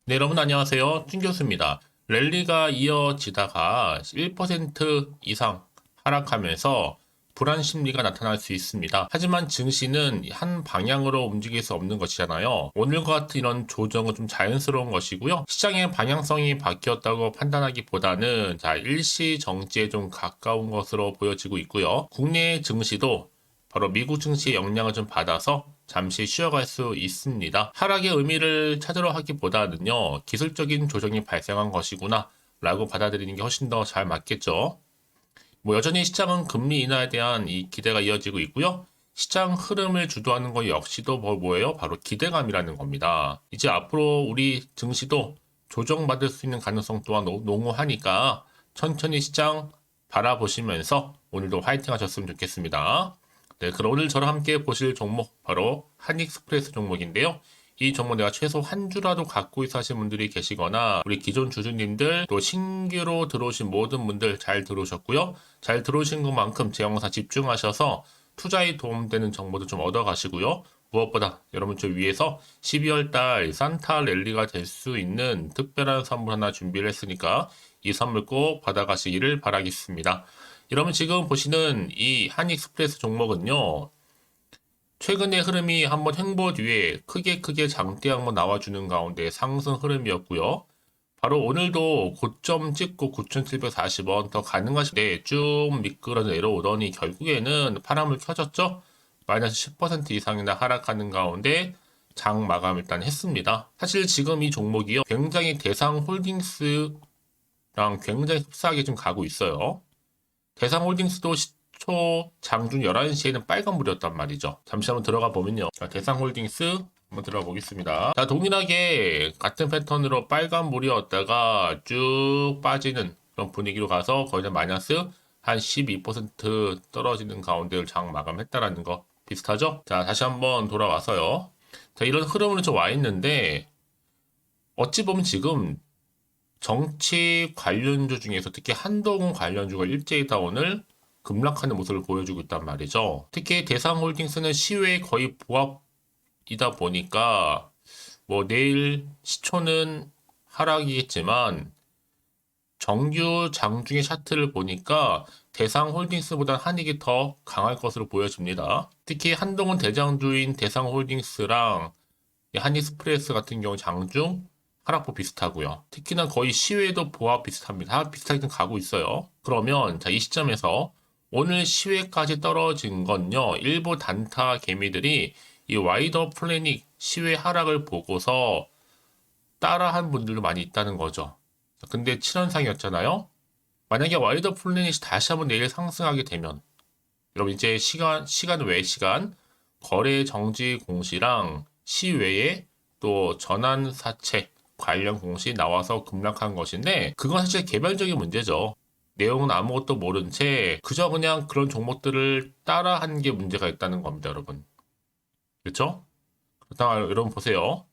네, 여러분 안녕하세요. 준 교수입니다. 랠리가 이어지다가 1% 이상 하락하면서 불안 심리가 나타날 수 있습니다. 하지만 증시는 한 방향으로 움직일 수 없는 것이잖아요. 오늘과 같은 이런 조정은 좀 자연스러운 것이고요. 시장의 방향성이 바뀌었다고 판단하기보다는 일시 정지에 좀 가까운 것으로 보여지고 있고요. 국내 증시도 바로 미국 증시의 영향을 좀 받아서 잠시 쉬어갈 수 있습니다. 하락의 의미를 찾으러 하기보다는요, 기술적인 조정이 발생한 것이구나 라고 받아들이는 게 훨씬 더 잘 맞겠죠. 여전히 시장은 금리 인하에 대한 이 기대가 이어지고 있고요. 시장 흐름을 주도하는 것 역시도 뭐예요? 바로 기대감이라는 겁니다. 이제 앞으로 우리 증시도 조정받을 수 있는 가능성 또한 농후하니까 천천히 시장 바라보시면서 오늘도 화이팅 하셨으면 좋겠습니다. 네, 그럼 오늘 저랑 함께 보실 종목 바로 한익스프레스 종목인데요. 이 종목 내가 최소 한 주라도 갖고 있어 하신 분들이 계시거나 우리 기존 주주님들 또 신규로 들어오신 모든 분들 잘 들어오셨고요. 잘 들어오신 것만큼 제 영상 집중하셔서 투자에 도움되는 정보도 좀 얻어가시고요. 무엇보다 여러분 저 위에서 12월 달 산타 랠리가 될 수 있는 특별한 선물 하나 준비를 했으니까 이 선물 꼭 받아가시기를 바라겠습니다. 여러분 지금 보시는 이 한익스프레스 종목은요. 최근의 흐름이 한번 횡보 뒤에 크게 장대 한번 나와주는 가운데 상승 흐름이었고요. 바로 오늘도 고점 찍고 9,740원 더 가능하신데 쭉 미끄러 내려오더니 결국에는 파란불 켜졌죠? 마이너스 10% 이상이나 하락하는 가운데 장 마감 일단 했습니다. 사실 지금 이 종목이요. 굉장히 대상홀딩스랑 굉장히 흡사하게 좀 가고 있어요. 대상홀딩스도 시초 장중 11시에는 빨간불이었단 말이죠. 잠시 한번 들어가 보면요. 대상홀딩스 한번 들어가 보겠습니다. 동일하게 같은 패턴으로 빨간불이었다가 쭉 빠지는 그런 분위기로 가서 거의 다 마이너스 한 12% 떨어지는 가운데를 장 마감했다라는 거 비슷하죠? 다시 한번 돌아와서요. 이런 흐름으로 좀 와 있는데 어찌 보면 지금 정치 관련주 중에서 특히 한동훈 관련주가 일제히 다운을 급락하는 모습을 보여주고 있단 말이죠. 특히 대상홀딩스는 시외에 거의 보합이다 보니까 내일 시초는 하락이겠지만 정규 장중의 차트를 보니까 대상홀딩스보다 한익이 더 강할 것으로 보여집니다. 특히 한동훈 대장주인 대상홀딩스랑 한익스프레스 같은 경우 장중 하락폭 비슷하고요. 특히나 거의 시외도 보합 비슷합니다. 비슷하게 좀 가고 있어요. 그러면 이 시점에서 오늘 시외까지 떨어진 건요. 일부 단타 개미들이 이 와이더 플래닛 시외 하락을 보고서 따라한 분들도 많이 있다는 거죠. 근데 7연상이었잖아요. 만약에 와이더 플래닛이 다시 한번 내일 상승하게 되면 여러분 이제 시간 외 시간 거래 정지 공시랑 시외에 또 전환 사채 관련 공시 나와서 급락한 것인데 그건 사실 개별적인 문제죠. 내용은 아무것도 모른 채 그저 그냥 그런 종목들을 따라한 게 문제가 있다는 겁니다, 여러분. 그렇죠? 그렇다면 여러분 보세요.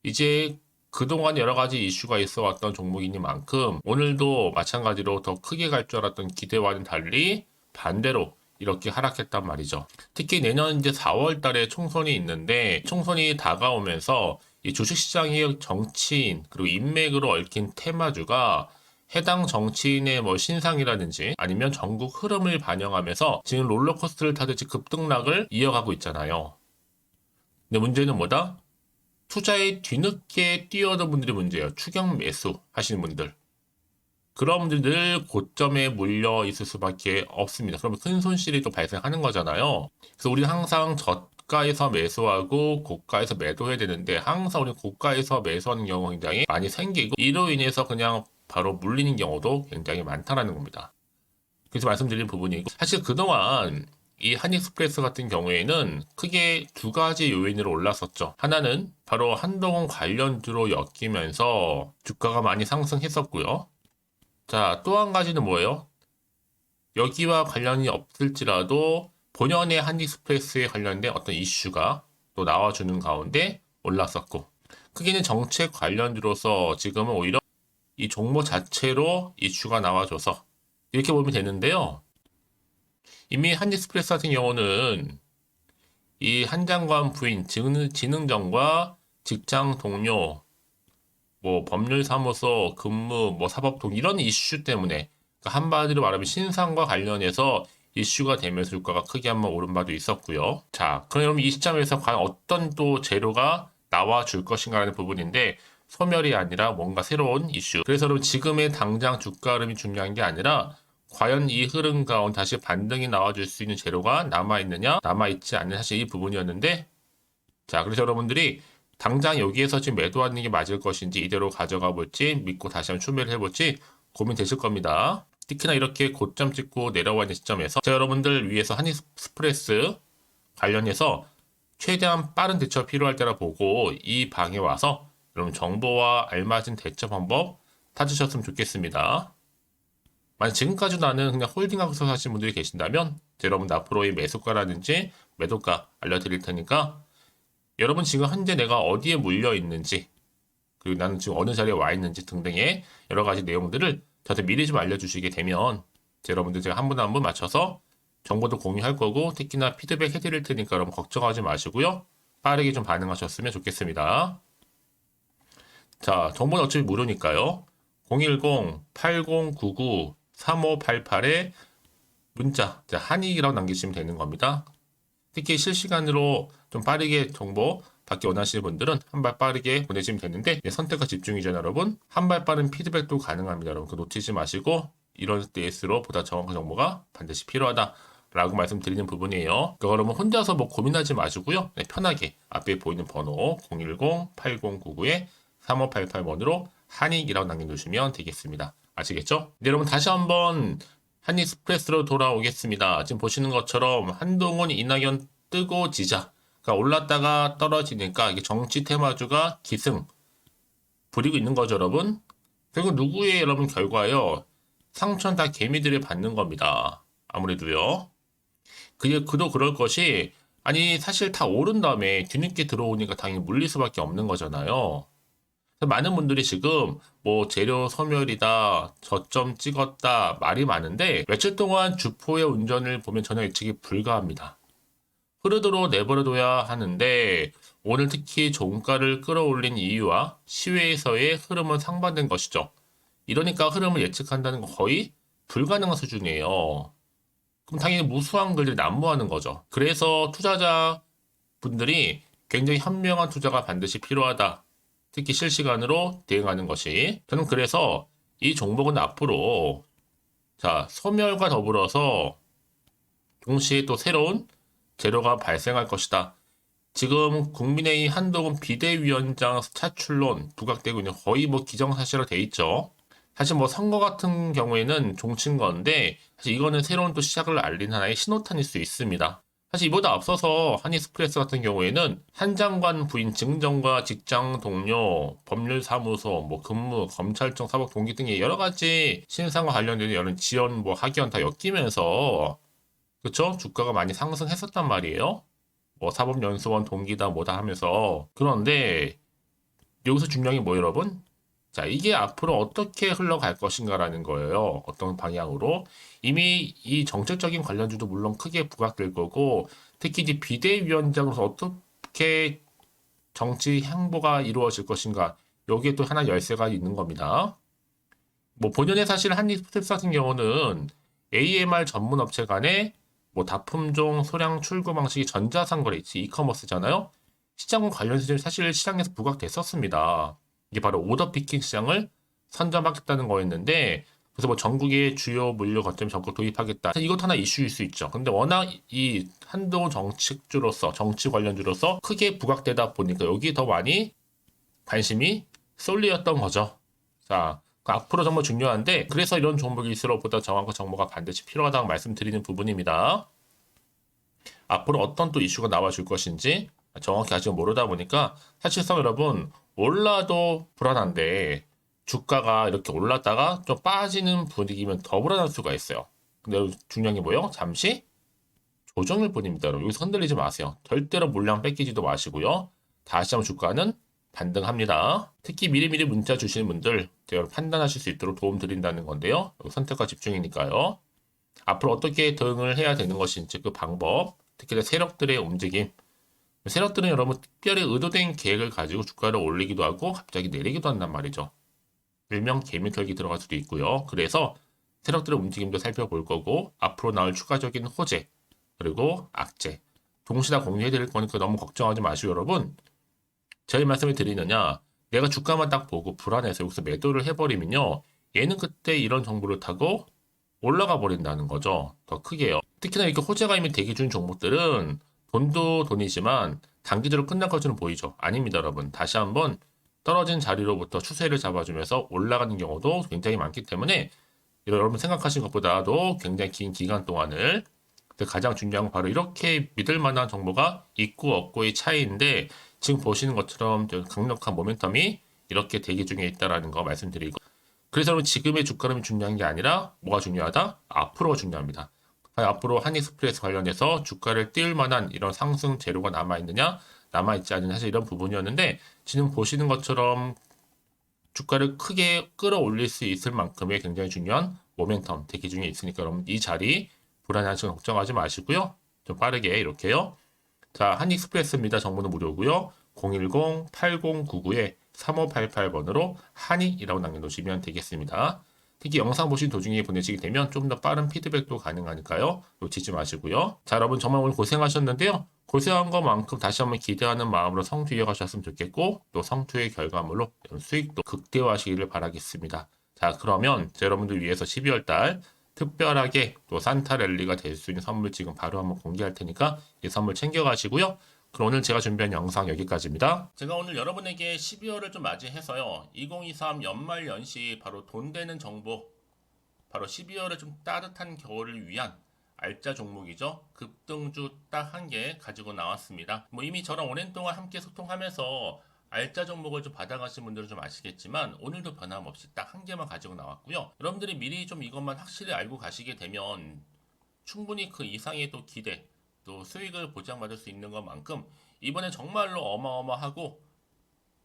이제 그동안 여러 가지 이슈가 있어 왔던 종목이니만큼 오늘도 마찬가지로 더 크게 갈 줄 알았던 기대와는 달리 반대로 이렇게 하락했단 말이죠. 특히 내년 이제 4월 달에 총선이 있는데 총선이 다가오면서 이 주식시장의 정치인 그리고 인맥으로 얽힌 테마주가 해당 정치인의 신상이라든지 아니면 전국 흐름을 반영하면서 지금 롤러코스터를 타듯이 급등락을 이어가고 있잖아요. 근데 문제는 뭐다? 투자에 뒤늦게 뛰어든 분들이 문제예요. 추격 매수 하시는 분들. 그런 분들 늘 고점에 물려 있을 수밖에 없습니다. 그러면 큰 손실이 또 발생하는 거잖아요. 그래서 우리는 항상 저가에서 매수하고 고가에서 매도해야 되는데 항상 우리 고가에서 매수하는 경우가 굉장히 많이 생기고 이로 인해서 그냥 바로 물리는 경우도 굉장히 많다는 겁니다. 그래서 말씀드린 부분이고 사실 그동안 이 한익스프레스 같은 경우에는 크게 두 가지 요인으로 올랐었죠. 하나는 바로 한동훈 관련주로 엮이면서 주가가 많이 상승했었고요. 또 한 가지는 뭐예요? 여기와 관련이 없을지라도 본연의 한익스프레스에 관련된 어떤 이슈가 또 나와주는 가운데 올랐었고 크게는 정책 관련주로서 지금은 오히려 이 종목 자체로 이슈가 나와줘서 이렇게 보면 되는데요. 이미 한익스프레스 같은 경우는 이 한 장관 부인 진흥정과 직장 동료 뭐 법률사무소, 근무, 뭐 사법통 이런 이슈 때문에 그러니까 한마디로 말하면 신상과 관련해서 이슈가 되면서 주가가 크게 한번 오른 바도 있었고요. 자, 그럼 여러분 이 시점에서 과연 어떤 또 재료가 나와 줄 것인가라는 부분인데 소멸이 아니라 뭔가 새로운 이슈. 그래서 여러분 지금의 당장 주가 흐름이 중요한 게 아니라 과연 이 흐름 가운데 다시 반등이 나와줄 수 있는 재료가 남아있느냐, 남아있지 않는 사실 이 부분이었는데 자, 그래서 여러분들이 당장 여기에서 지금 매도하는 게 맞을 것인지 이대로 가져가 볼지 믿고 다시 한번 추매를 해볼지 고민되실 겁니다. 특히나 이렇게 고점 찍고 내려와 있는 시점에서 제가 여러분들 위해서 한익스프레스 관련해서 최대한 빠른 대처가 필요할 때라 보고 이 방에 와서 여러분 정보와 알맞은 대처 방법 찾으셨으면 좋겠습니다. 만약 지금까지 나는 그냥 홀딩하고서 사신 분들이 계신다면 여러분들 앞으로의 매수가라든지 매도가 알려드릴 테니까 여러분 지금 현재 내가 어디에 물려 있는지 그리고 나는 지금 어느 자리에 와 있는지 등등의 여러 가지 내용들을 저한테 미리 좀 알려주시게 되면 여러분들 제가 한 분 한 분 맞춰서 정보도 공유할 거고 특히나 피드백 해드릴 테니까 여러분 걱정하지 마시고요. 빠르게 좀 반응하셨으면 좋겠습니다. 자, 정보는 어차피 무료니까요. 010-8099-3588에 문자 한익이라고 남기시면 되는 겁니다. 특히 실시간으로 좀 빠르게 정보 받기 원하시는 분들은 한 발 빠르게 보내시면 되는데 선택과 집중이죠 여러분. 한 발 빠른 피드백도 가능합니다 여러분. 그 놓치지 마시고 이런 때일수록 보다 정확한 정보가 반드시 필요하다라고 말씀드리는 부분이에요. 그러니까 여러분 혼자서 뭐 고민하지 마시고요. 편하게 앞에 보이는 번호 010-8099-3588번으로 한익이라고 남겨주시면 되겠습니다. 아시겠죠? 네, 여러분 다시 한번 한익스프레스로 돌아오겠습니다. 지금 보시는 것처럼 한동훈, 이낙연 뜨고 지자. 그러니까 올랐다가 떨어지니까 이게 정치 테마주가 기승 부리고 있는 거죠, 여러분. 결국 누구의 여러분 결과요? 상처는 다 개미들이 받는 겁니다. 아무래도요. 그도 그럴 것이 아니 사실 다 오른 다음에 뒤늦게 들어오니까 당연히 물릴 수밖에 없는 거잖아요. 많은 분들이 지금 뭐 재료 소멸이다, 저점 찍었다 말이 많은데 며칠 동안 주포의 운전을 보면 전혀 예측이 불가합니다. 흐르도록 내버려둬야 하는데 오늘 특히 종가를 끌어올린 이유와 시외에서의 흐름은 상반된 것이죠. 이러니까 흐름을 예측한다는 건 거의 불가능한 수준이에요. 그럼 당연히 무수한 글들이 난무하는 거죠. 그래서 투자자 분들이 굉장히 현명한 투자가 반드시 필요하다. 특히 실시간으로 대응하는 것이. 저는 그래서 이 종목은 앞으로 자 소멸과 더불어서 동시에 또 새로운 재료가 발생할 것이다. 지금 국민의힘 한동훈 비대위원장 차출론 부각되고 있는 거의 뭐 기정사실화 돼 있죠. 사실 뭐 선거 같은 경우에는 종친 건데 사실 이거는 새로운 또 시작을 알린 하나의 신호탄일 수 있습니다. 사실 이보다 앞서서 한익스프레스 같은 경우에는 한 장관 부인 증정과 직장 동료, 법률사무소, 뭐 근무, 검찰청, 사법 동기 등의 여러 가지 신상과 관련된 여러 지원, 뭐 학연 다 엮이면서 그쵸? 주가가 많이 상승했었단 말이에요. 뭐 사법연수원 동기다 뭐다 하면서 그런데 여기서 중요한 게 뭐 여러분? 자, 이게 앞으로 어떻게 흘러갈 것인가라는 거예요. 어떤 방향으로. 이미 이 정책적인 관련주도 물론 크게 부각될 거고, 특히 이제 비대위원장으로서 어떻게 정치 행보가 이루어질 것인가. 여기에 또 하나 열쇠가 있는 겁니다. 뭐 본연의 사실 한입스텝스 같은 경우는 AMR 전문 업체 간의 뭐 다품종 소량 출고 방식이 전자상거래, 이커머스잖아요. 시장과 관련해서 사실 시장에서 부각됐었습니다. 이게 바로 오더 피킹 시장을 선점하겠다는 거였는데 그래서 뭐 전국의 주요 물류 거점 적극 도입하겠다. 이것 하나 이슈일 수 있죠. 근데 워낙 이 한동훈 정책주로서 정치 관련주로서 크게 부각되다 보니까 여기에 더 많이 관심이 쏠리었던 거죠. 자, 앞으로 정말 중요한데 그래서 이런 종목일수록 보다 정확한 정보가 반드시 필요하다고 말씀드리는 부분입니다. 앞으로 어떤 또 이슈가 나와줄 것인지 정확히 아직 모르다 보니까 사실상 여러분 올라도 불안한데 주가가 이렇게 올랐다가 좀 빠지는 분위기면 더 불안할 수가 있어요. 근데 중요한 게 뭐예요? 잠시 조정일 뿐입니다. 여러분 여기서 흔들리지 마세요. 절대로 물량 뺏기지도 마시고요. 다시 한번 주가는 반등합니다. 특히 미리미리 문자 주시는 분들 제가 판단하실 수 있도록 도움 드린다는 건데요. 선택과 집중이니까요. 앞으로 어떻게 대응을 해야 되는 것인지 그 방법, 특히 세력들의 움직임, 세력들은 여러분 특별히 의도된 계획을 가지고 주가를 올리기도 하고 갑자기 내리기도 한단 말이죠. 일명 개미털기 들어갈 수도 있고요. 그래서 세력들의 움직임도 살펴볼 거고 앞으로 나올 추가적인 호재 그리고 악재 동시에 다 공유해 드릴 거니까 너무 걱정하지 마시고 여러분 저희 말씀을 드리느냐 내가 주가만 딱 보고 불안해서 여기서 매도를 해버리면요 얘는 그때 이런 정보를 타고 올라가 버린다는 거죠. 더 크게요. 특히나 이렇게 호재가 이미 대기 중 종목들은 돈도 돈이지만 단기적으로 끝날 것처럼 보이죠. 아닙니다, 여러분. 다시 한번 떨어진 자리로부터 추세를 잡아주면서 올라가는 경우도 굉장히 많기 때문에 여러분 생각하신 것보다도 굉장히 긴 기간 동안을 가장 중요한 건 바로 이렇게 믿을 만한 정보가 있고 없고의 차이인데 지금 보시는 것처럼 강력한 모멘텀이 이렇게 대기 중에 있다라는 거 말씀드리고 그래서 여러분 지금의 주가름이 중요한 게 아니라 뭐가 중요하다? 앞으로가 중요합니다. 앞으로 한익스프레스 관련해서 주가를 띄울 만한 이런 상승 재료가 남아있느냐 남아있지 않느냐 사실 이런 부분이었는데 지금 보시는 것처럼 주가를 크게 끌어올릴 수 있을 만큼의 굉장히 중요한 모멘텀 대기 중에 있으니까 여러분 이 자리 불안해하시고 걱정하지 마시고요. 좀 빠르게 이렇게요. 자, 한익스프레스입니다. 정보는 무료고요. 010-8099-3588번으로 한익이라고 남겨놓으시면 되겠습니다. 특히 영상 보신 도중에 보내시게 되면 좀 더 빠른 피드백도 가능하니까요. 놓치지 마시고요. 자, 여러분 정말 오늘 고생하셨는데요. 고생한 것만큼 다시 한번 기대하는 마음으로 성투 이어가셨으면 좋겠고 또 성투의 결과물로 수익도 극대화하시기를 바라겠습니다. 자, 그러면 여러분들 위해서 12월 달 특별하게 또 산타 랠리가 될 수 있는 선물 지금 바로 한번 공개할 테니까 이 선물 챙겨가시고요. 그럼 오늘 제가 준비한 영상 여기까지입니다. 제가 오늘 여러분에게 12월을 좀 맞이해서요. 2023 연말 연시 바로 돈 되는 정보 바로 12월에 좀 따뜻한 겨울을 위한 알짜 종목이죠. 급등주 딱 한 개 가지고 나왔습니다. 뭐 이미 저랑 오랜 동안 함께 소통하면서 알짜 종목을 좀 받아가신 분들은 좀 아시겠지만 오늘도 변함없이 딱 한 개만 가지고 나왔고요. 여러분들이 미리 좀 이것만 확실히 알고 가시게 되면 충분히 그 이상의 또 기대 또 수익을 보장받을 수 있는 것만큼 이번에 정말로 어마어마하고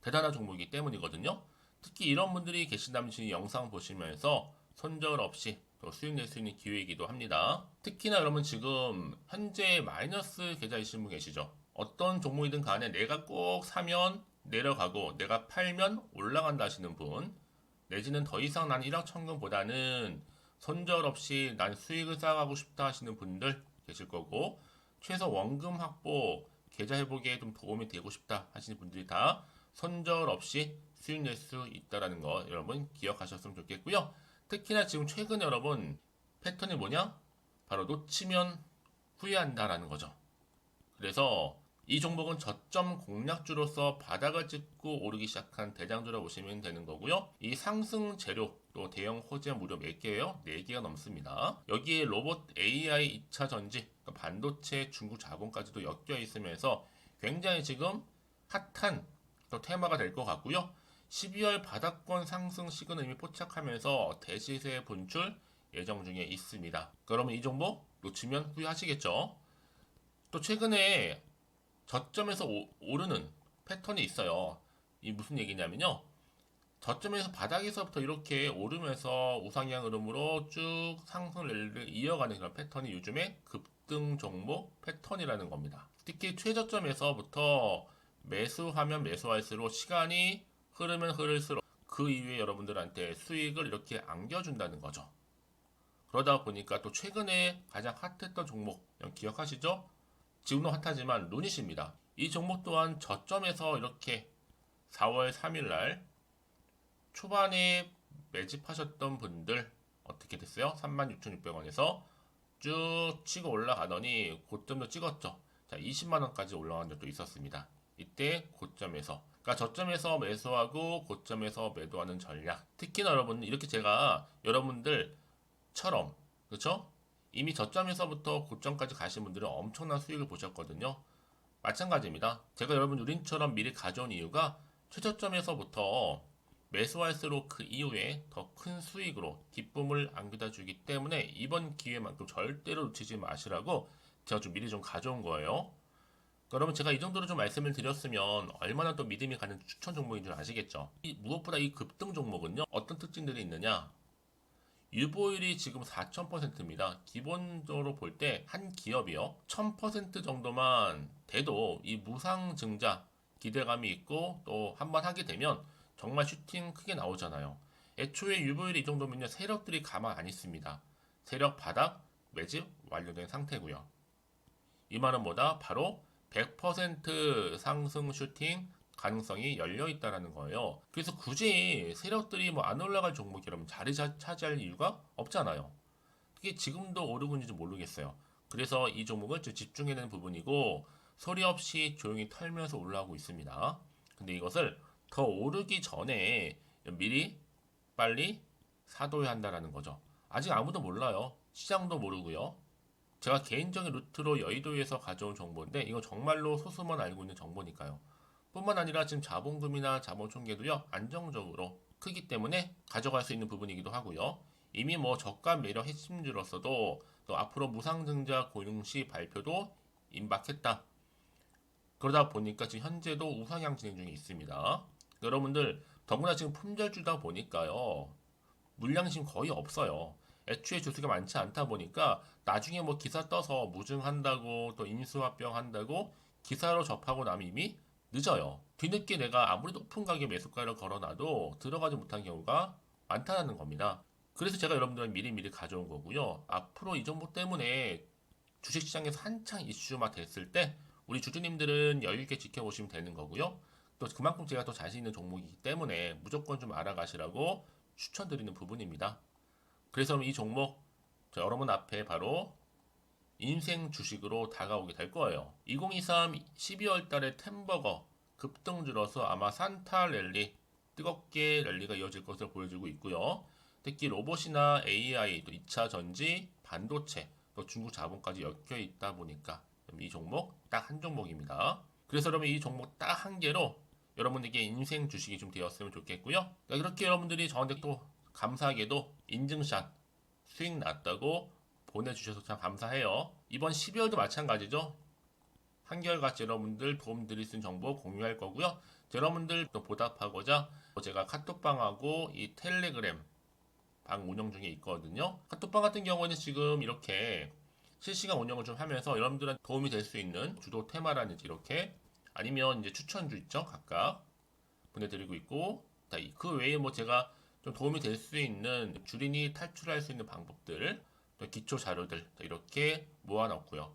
대단한 종목이기 때문이거든요. 특히 이런 분들이 계신다면 지금 영상 보시면서 손절 없이 또 수익 낼 수 있는 기회이기도 합니다. 특히나 여러분 지금 현재 마이너스 계좌이신 분 계시죠? 어떤 종목이든 간에 내가 꼭 사면 내려가고 내가 팔면 올라간다 하시는 분 내지는 더 이상 난 1억 천금보다는 손절 없이 난 수익을 쌓아가고 싶다 하시는 분들 계실 거고 최소 원금 확보 계좌 회복에 좀 도움이 되고 싶다 하시는 분들이 다 손절 없이 수익 낼 수 있다라는 거 여러분 기억하셨으면 좋겠고요. 특히나 지금 최근 여러분 패턴이 뭐냐? 바로 놓치면 후회한다라는 거죠. 그래서 이 종목은 저점 공략주로서 바닥을 찍고 오르기 시작한 대장주라 보시면 되는 거고요. 이 상승 재료 또 대형 호재 무려 몇 개예요? 4개가 넘습니다. 여기에 로봇 AI 2차 전지, 반도체 중국 자본까지도 엮여 있으면서 굉장히 지금 핫한 또 테마가 될 것 같고요. 12월 바닥권 상승 시그널 이미 포착하면서 대시세 분출 예정 중에 있습니다. 그러면 이 종목 놓치면 후회하시겠죠? 또 최근에 저점에서 오르는 패턴이 있어요. 이 무슨 얘기냐면요. 저점에서 바닥에서부터 이렇게 오르면서 우상향 흐름으로 쭉 상승 랠리를 이어가는 그런 패턴이 요즘에 급등 종목 패턴이라는 겁니다. 특히 최저점에서부터 매수하면 매수할수록 시간이 흐르면 흐를수록 그 이후에 여러분들한테 수익을 이렇게 안겨준다는 거죠. 그러다 보니까 또 최근에 가장 핫했던 종목 기억하시죠? 지금도 핫하지만 루닛입니다. 이 종목 또한 저점에서 이렇게 4월 3일 날 초반에 매집하셨던 분들 어떻게 됐어요? 36,600원에서 쭉 치고 올라가더니 고점도 찍었죠. 자, 20만 원까지 올라간 적도 있었습니다. 이때 고점에서 그러니까 저점에서 매수하고 고점에서 매도하는 전략. 특히나 여러분 이렇게 제가 여러분들처럼 그렇죠? 이미 저점에서부터 고점까지 가신 분들은 엄청난 수익을 보셨거든요. 마찬가지입니다. 제가 여러분 우린처럼 미리 가져온 이유가 최저점에서부터 매수할수록 그 이후에 더 큰 수익으로 기쁨을 안겨다 주기 때문에 이번 기회만큼 절대로 놓치지 마시라고 제가 좀 미리 좀 가져온 거예요. 그러면 제가 이 정도로 좀 말씀을 드렸으면 얼마나 또 믿음이 가는 추천 종목인 줄 아시겠죠? 무엇보다 이 급등 종목은요, 어떤 특징들이 있느냐? 유보율이 지금 4000%입니다. 기본적으로 볼 때 한 기업이요. 1000% 정도만 돼도 이 무상증자 기대감이 있고 또 한번 하게 되면 정말 슈팅 크게 나오잖아요. 애초에 유보율이 이 정도면요 세력들이 가만 안 있습니다. 세력 바닥 매집 완료된 상태고요. 이 말은 뭐다? 바로 100% 상승 슈팅 가능성이 열려 있다라는 거예요. 그래서 굳이 세력들이 뭐 안 올라갈 종목이라면 자리 차지할 이유가 없잖아요. 그게 지금도 오르고 있는지 모르겠어요. 그래서 이 종목을 좀 집중해야 되는 부분이고 소리 없이 조용히 털면서 올라오고 있습니다. 근데 이것을 더 오르기 전에 미리 빨리 사둬야 한다라는 거죠. 아직 아무도 몰라요. 시장도 모르고요. 제가 개인적인 루트로 여의도에서 가져온 정보인데 이거 정말로 소수만 알고 있는 정보니까요. 뿐만 아니라 지금 자본금이나 자본총계도요 안정적으로 크기 때문에 가져갈 수 있는 부분이기도 하고요. 이미 뭐 저가 매력 핵심주로서도 또 앞으로 무상증자 고용시 발표도 임박했다. 그러다 보니까 지금 현재도 우상향 진행 중에 있습니다. 여러분들 더구나 지금 품절주다 보니까요. 물량이 지금 거의 없어요. 애초에 주수가 많지 않다 보니까 나중에 뭐 기사 떠서 무증한다고 또 인수합병 한다고 기사로 접하고 나면 이미 늦어요. 뒤늦게 내가 아무리 높은 가격에 매수가를 걸어놔도 들어가지 못한 경우가 많다는 겁니다. 그래서 제가 여러분들은 미리미리 가져온 거고요. 앞으로 이 정보 때문에 주식시장에서 한창 이슈가 됐을 때 우리 주주님들은 여유있게 지켜보시면 되는 거고요. 또 그만큼 제가 더 자신 있는 종목이기 때문에 무조건 좀 알아가시라고 추천드리는 부분입니다. 그래서 이 종목 여러분 앞에 바로 인생 주식으로 다가오게 될 거예요. 2023 12월 달에 템버거 급등주로서 아마 산타 랠리 뜨겁게 랠리가 이어질 것으로 보여지고 있고요. 특히 로봇이나 AI, 또 2차 전지, 반도체, 또 중국 자본까지 엮여 있다 보니까 이 종목 딱 한 종목입니다. 그래서 여러분 이 종목 딱 한 개로 여러분에게 인생 주식이 좀 되었으면 좋겠고요. 그렇게 여러분들이 저한테 또 감사하게도 인증샷 수익 났다고 보내주셔서 참 감사해요. 이번 12월도 마찬가지죠. 한결같이 여러분들 도움 드릴 수 있는 정보 공유할 거고요. 여러분들 또 보답하고자 제가 카톡방하고 이 텔레그램 방 운영 중에 있거든요. 카톡방 같은 경우는 지금 이렇게 실시간 운영을 좀 하면서 여러분들한테 도움이 될 수 있는 주도 테마라든지 이렇게 아니면 이제 추천주 있죠. 각각 보내드리고 있고 그 외에 뭐 제가 좀 도움이 될 수 있는 주린이 탈출할 수 있는 방법들 또 기초 자료들 이렇게 모아놨고요.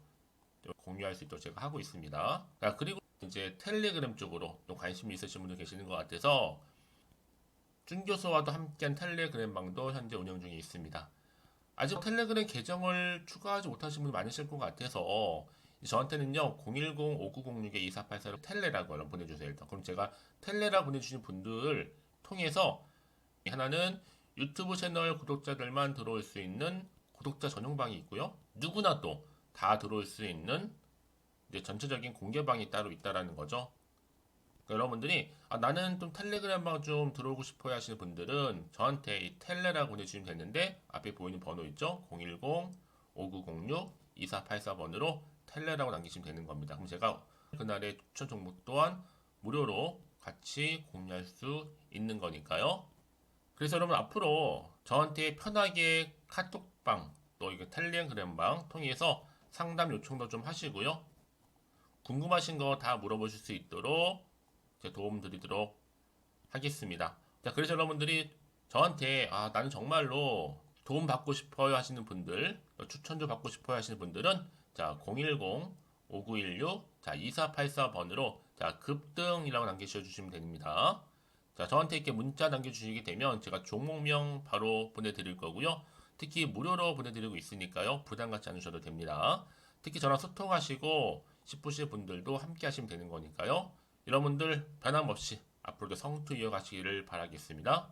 공유할 수 있도록 제가 하고 있습니다. 그리고 이제 텔레그램 쪽으로 좀 관심이 있으신 분들 계시는 것 같아서 준교수와도 함께한 텔레그램 방도 현재 운영 중에 있습니다. 아직 텔레그램 계정을 추가하지 못하신 분들 많으실 것 같아서 저한테는요 010-5906-2484로 텔레라고 보내주세요. 일단 그럼 제가 텔레라 보내주신 분들 통해서 하나는 유튜브 채널 구독자들만 들어올 수 있는 구독자 전용방이 있고요. 누구나 또 다 들어올 수 있는 이제 전체적인 공개방이 따로 있다라는 거죠. 그러니까 여러분들이 나는 좀 텔레그램 방 좀 들어오고 싶어요 하시는 분들은 저한테 이 텔레라고 보내주시면 되는데 앞에 보이는 번호 있죠? 010-5906-2484번으로 텔레라고 남기시면 되는 겁니다. 그럼 제가 그날의 추천 종목 또한 무료로 같이 공유할 수 있는 거니까요. 그래서 여러분 앞으로 저한테 편하게 카톡방 또 이거 텔레그램방 통해서 상담 요청도 좀 하시고요. 궁금하신 거 다 물어보실 수 있도록 제가 도움 드리도록 하겠습니다. 자, 그래서 여러분들이 저한테 나는 정말로 도움 받고 싶어요 하시는 분들, 추천도 받고 싶어요 하시는 분들은 자, 010-5916 자, 2484번으로 자, 급등이라고 남기셔 주시면 됩니다. 자, 저한테 이렇게 문자 남겨주시게 되면 제가 종목명 바로 보내드릴 거고요. 특히 무료로 보내드리고 있으니까요. 부담 갖지 않으셔도 됩니다. 특히 저랑 소통하시고 싶으신 분들도 함께 하시면 되는 거니까요. 여러분들 변함없이 앞으로도 성투 이어가시기를 바라겠습니다.